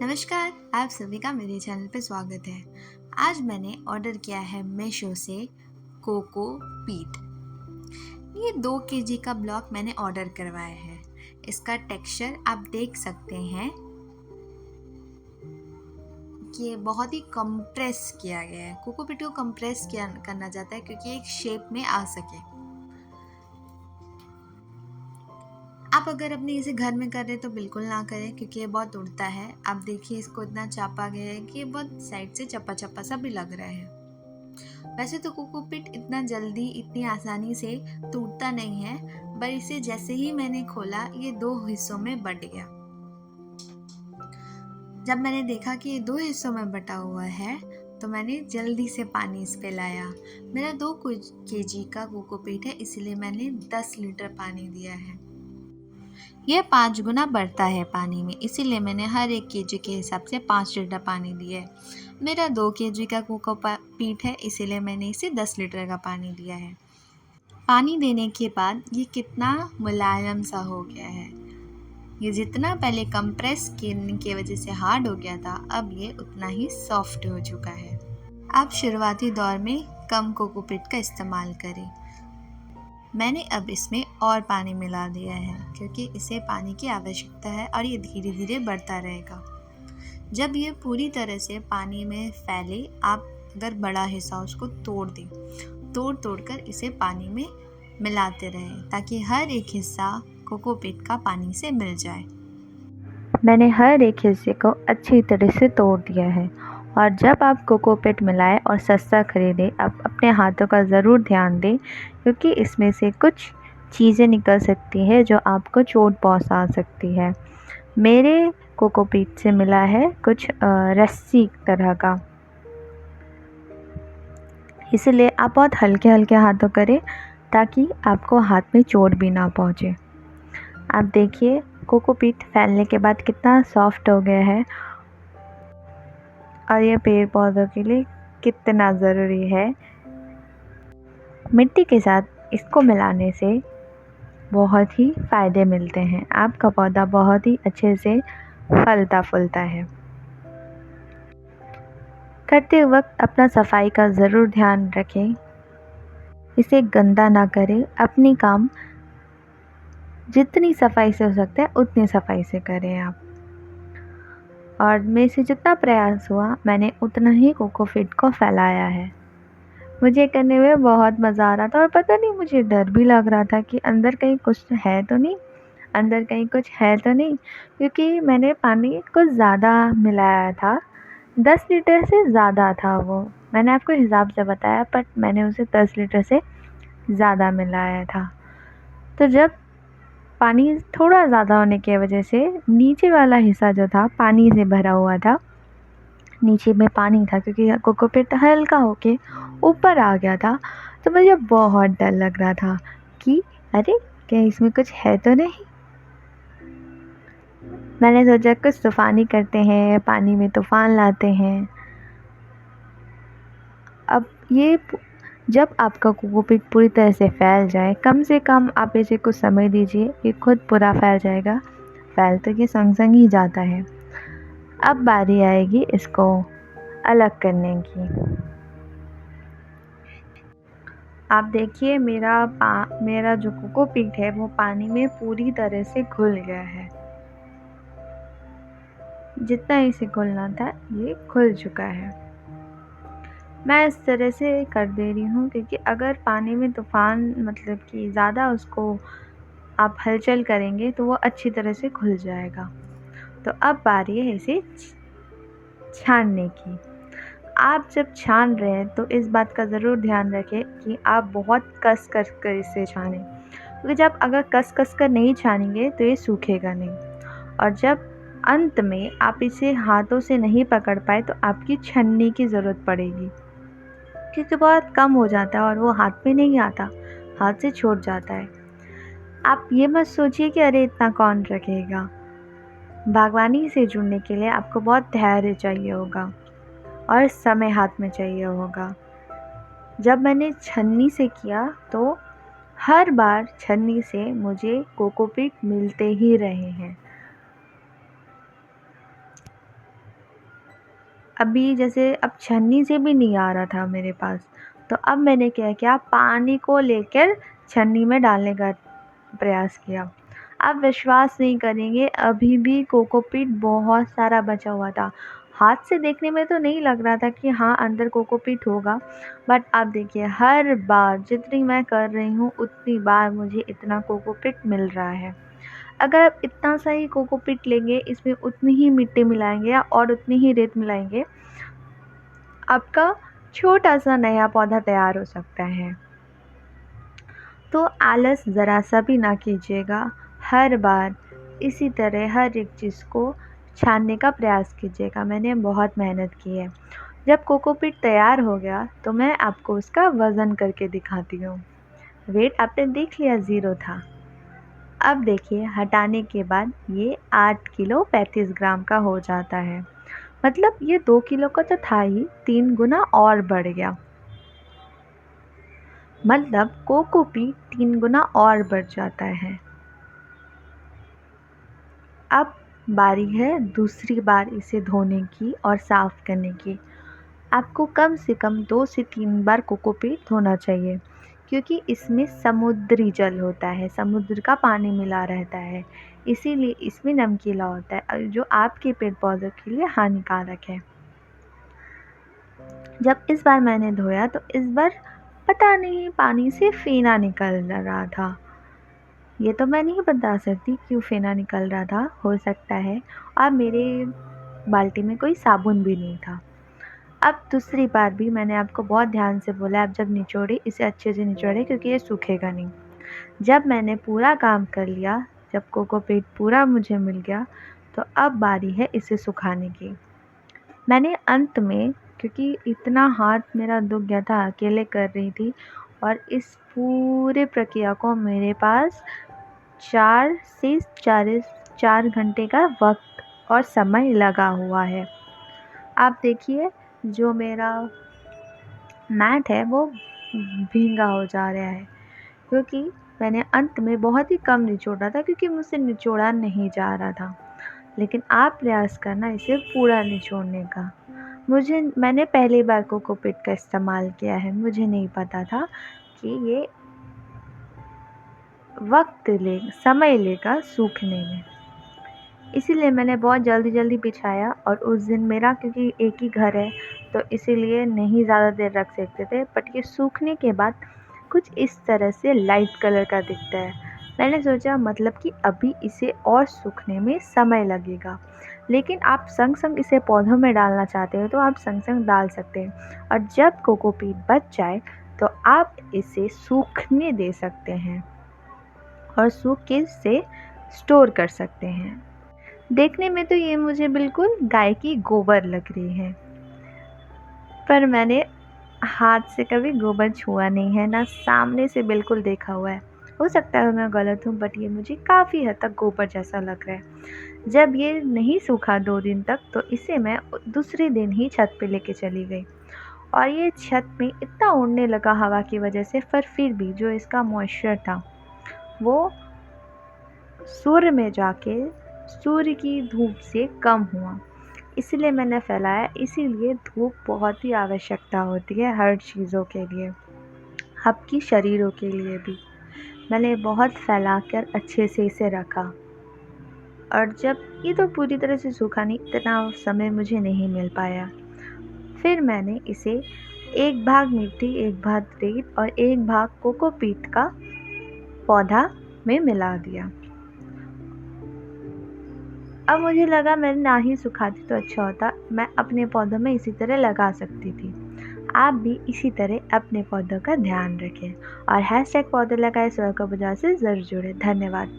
नमस्कार, आप सभी का मेरे चैनल पे स्वागत है। आज मैंने ऑर्डर किया है मीशो से कोको पीट। ये 2 केजी का ब्लॉक मैंने ऑर्डर करवाया है। इसका टेक्सचर आप देख सकते हैं कि ये बहुत ही कंप्रेस किया गया है। कोको पीट को कंप्रेस किया करना चाहता है क्योंकि एक शेप में आ सके। आप अगर अपने इसे घर में कर रहे तो बिल्कुल ना करें क्योंकि ये बहुत उड़ता है। आप देखिए इसको इतना चापा गया है कि ये बहुत साइड से चप्पा चप्पा सा भी लग रहा है। वैसे तो कोकोपीट इतना जल्दी इतनी आसानी से टूटता नहीं है, पर इसे जैसे ही मैंने खोला ये 2 हिस्सों में बट गया। जब मैंने देखा कि ये 2 हिस्सों में बटा हुआ है तो मैंने जल्दी से पानी इस पे लाया। मेरा 2 केजी का कोकोपीट है, इसलिए मैंने 10 लीटर पानी दिया है। यह 5 गुना बढ़ता है पानी में, इसीलिए मैंने हर 1 केजी के हिसाब से 5 लीटर पानी दिया है। मेरा 2 केजी का कोकोपीट है, इसीलिए मैंने इसे 10 लीटर का पानी दिया है। पानी देने के बाद ये कितना मुलायम सा हो गया है। ये जितना पहले कंप्रेस करने की वजह से हार्ड हो गया था, अब ये उतना ही सॉफ्ट हो चुका है। आप शुरुआती दौर में कम कोकोपीट का इस्तेमाल करें। मैंने अब इसमें और पानी मिला दिया है क्योंकि इसे पानी की आवश्यकता है और ये धीरे धीरे बढ़ता रहेगा। जब ये पूरी तरह से पानी में फैले, आप अगर बड़ा हिस्सा उसको तोड़ दें, तोड़ कर इसे पानी में मिलाते रहें ताकि हर एक हिस्सा कोकोपीट का पानी से मिल जाए। मैंने हर एक हिस्से को अच्छी तरह से तोड़ दिया है। और जब आप कोकोपीट मिलाएं और सस्ता ख़रीदें, आप अपने हाथों का ज़रूर ध्यान दें क्योंकि इसमें से कुछ चीज़ें निकल सकती है जो आपको चोट पहुंचा सकती है। मेरे कोकोपीट से मिला है कुछ रस्सी तरह का, इसलिए आप बहुत हल्के हल्के हाथों करें ताकि आपको हाथ में चोट भी ना पहुंचे। आप देखिए कोकोपीट फैलने के बाद कितना सॉफ्ट हो गया है और ये पेड़ पौधों के लिए कितना ज़रूरी है। मिट्टी के साथ इसको मिलाने से बहुत ही फ़ायदे मिलते हैं। आपका पौधा बहुत ही अच्छे से फलता फूलता है। करते वक्त अपना सफाई का ज़रूर ध्यान रखें, इसे गंदा ना करें। अपनी काम जितनी सफाई से हो सकता है उतनी सफाई से करें आप। और मेरे से जितना प्रयास हुआ मैंने उतना ही कोकोपीट को फैलाया है। मुझे करने में बहुत मज़ा आ रहा था और पता नहीं मुझे डर भी लग रहा था कि अंदर कहीं कुछ है तो नहीं, अंदर कहीं कुछ है तो नहीं, क्योंकि मैंने पानी कुछ ज़्यादा मिलाया था। 10 लीटर से ज़्यादा था वो, मैंने आपको हिसाब से बताया, बट मैंने उसे 10 लीटर से ज़्यादा मिलाया था। तो जब पानी थोड़ा ज़्यादा होने की वजह से नीचे वाला हिस्सा जो था पानी से भरा हुआ था, नीचे में पानी था क्योंकि कोकोपीट हल्का होके ऊपर आ गया था। तो मुझे बहुत डर लग रहा था कि अरे क्या इसमें कुछ है तो नहीं। मैंने सोचा कुछ तूफ़ानी करते हैं, पानी में तूफ़ान लाते हैं। अब ये जब आपका कोकोपीट पूरी तरह से फैल जाए, कम से कम आप इसे कुछ समय दीजिए, ये खुद पूरा फैल जाएगा। फैल तो ये संग संग ही जाता है। अब बारी आएगी इसको अलग करने की। आप देखिए मेरा जो कोकोपीट है वो पानी में पूरी तरह से घुल गया है। जितना इसे घुलना था ये घुल चुका है। मैं इस तरह से कर दे रही हूँ क्योंकि अगर पानी में तूफ़ान मतलब कि ज़्यादा उसको आप हलचल करेंगे तो वो अच्छी तरह से घुल जाएगा। तो अब बारी है इसे छानने की। आप जब छान रहे हैं तो इस बात का ज़रूर ध्यान रखें कि आप बहुत कस कर इसे छानें, क्योंकि जब अगर कस कर नहीं छानेंगे तो ये सूखेगा नहीं। और जब अंत में आप इसे हाथों से नहीं पकड़ पाए तो आपकी छन्नी की ज़रूरत पड़ेगी, क्योंकि बहुत कम हो जाता है और वो हाथ में नहीं आता, हाथ से छूट जाता है। आप ये मत सोचिए कि अरे इतना कौन रखेगा। बागवानी से जुड़ने के लिए आपको बहुत धैर्य चाहिए होगा और समय हाथ में चाहिए होगा। जब मैंने छन्नी से किया तो हर बार छन्नी से मुझे कोकोपीट मिलते ही रहे हैं। अभी जैसे अब छन्नी से भी नहीं आ रहा था मेरे पास, तो अब मैंने क्या किया, पानी को लेकर छन्नी में डालने का प्रयास किया। आप विश्वास नहीं करेंगे, अभी भी कोकोपीट बहुत सारा बचा हुआ था। हाथ से देखने में तो नहीं लग रहा था कि हाँ अंदर कोकोपीट होगा, बट आप देखिए हर बार जितनी मैं कर रही हूँ उतनी बार मुझे इतना कोकोपीट मिल रहा है। अगर आप इतना सा ही कोकोपीट लेंगे, इसमें उतनी ही मिट्टी मिलाएंगे और उतनी ही रेत मिलाएंगे, आपका छोटा सा नया पौधा तैयार हो सकता है। तो आलस ज़रा सा भी ना कीजिएगा, हर बार इसी तरह हर एक चीज़ को छानने का प्रयास कीजिएगा। मैंने बहुत मेहनत की है। जब कोकोपीट तैयार हो गया तो मैं आपको उसका वज़न करके दिखाती हूँ। वेट आपने देख लिया 0 था। अब देखिए हटाने के बाद ये 8 किलो 35 ग्राम का हो जाता है। मतलब ये 2 किलो का तो था ही, 3 गुना और बढ़ गया। मतलब कोकोपीट 3 गुना और बढ़ जाता है। अब बारी है दूसरी बार इसे धोने की और साफ़ करने की। आपको कम से कम 2 से 3 बार कोकोपीट धोना चाहिए, क्योंकि इसमें समुद्री जल होता है, समुद्र का पानी मिला रहता है, इसीलिए इसमें नमकीला होता है जो आपके पेड़ पौधों के लिए हानिकारक है। जब इस बार मैंने धोया तो इस बार पता नहीं पानी से फेना निकल रहा था। ये तो मैं नहीं बता सकती क्यों फेना निकल रहा था, हो सकता है। और मेरे बाल्टी में कोई साबुन भी नहीं था। अब दूसरी बार भी मैंने आपको बहुत ध्यान से बोला, आप जब निचोड़े इसे अच्छे से निचोड़े, क्योंकि ये सूखेगा नहीं। जब मैंने पूरा काम कर लिया, जब कोकोपीट पूरा मुझे मिल गया, तो अब बारी है इसे सुखाने की। मैंने अंत में, क्योंकि इतना हाथ मेरा दुख गया था, अकेले कर रही थी, और इस पूरे प्रक्रिया को मेरे पास 4 से 4 घंटे का वक्त और समय लगा हुआ है। आप देखिए जो मेरा मैट है वो भींगा हो जा रहा है, क्योंकि मैंने अंत में बहुत ही कम निचोड़ा था, क्योंकि मुझसे निचोड़ा नहीं जा रहा था। लेकिन आप प्रयास करना इसे पूरा निचोड़ने का। मैंने पहली बार कोकोपीट का इस्तेमाल किया है, मुझे नहीं पता था कि ये समय लेगा सूखने में। इसीलिए मैंने बहुत जल्दी बिछाया, और उस दिन मेरा क्योंकि एक ही घर है तो इसीलिए नहीं ज़्यादा देर रख सकते थे, बट ये सूखने के बाद कुछ इस तरह से लाइट कलर का दिखता है। मैंने सोचा मतलब कि अभी इसे और सूखने में समय लगेगा, लेकिन आप संग इसे पौधों में डालना चाहते हो तो आप संग डाल सकते हैं, और जब कोकोपीट बच जाए तो आप इसे सूखने दे सकते हैं और सूख के इसे स्टोर कर सकते हैं। देखने में तो ये मुझे बिल्कुल गाय की गोबर लग रही है, पर मैंने हाथ से कभी गोबर छुआ नहीं है, ना सामने से बिल्कुल देखा हुआ है। हो सकता है मैं गलत हूँ, बट ये मुझे काफ़ी हद तक गोबर जैसा लग रहा है। जब ये नहीं सूखा 2 दिन तक, तो इसे मैं दूसरे दिन ही छत पे लेके चली गई, और ये छत में इतना उड़ने लगा हवा की वजह से, पर फिर भी जो इसका मॉइस्चर था वो सूर्य में जाके सूर्य की धूप से कम हुआ, इसलिए मैंने फैलाया। इसीलिए धूप बहुत ही आवश्यकता होती है हर चीज़ों के लिए, आपकी शरीरों के लिए भी। मैंने बहुत फैलाकर अच्छे से इसे रखा, और जब ये तो पूरी तरह से सूखा नहीं, इतना समय मुझे नहीं मिल पाया। फिर मैंने इसे 1 भाग मिट्टी, 1 भाग रेत और 1 भाग कोकोपीट का पौधा में मिला दिया। अब मुझे लगा मैं ना ही सुखाती तो अच्छा होता, मैं अपने पौधों में इसी तरह लगा सकती थी। आप भी इसी तरह अपने पौधों का ध्यान रखें, और #पौधे लगाएं स्वर को बजाय से ज़रूर जुड़ें। धन्यवाद।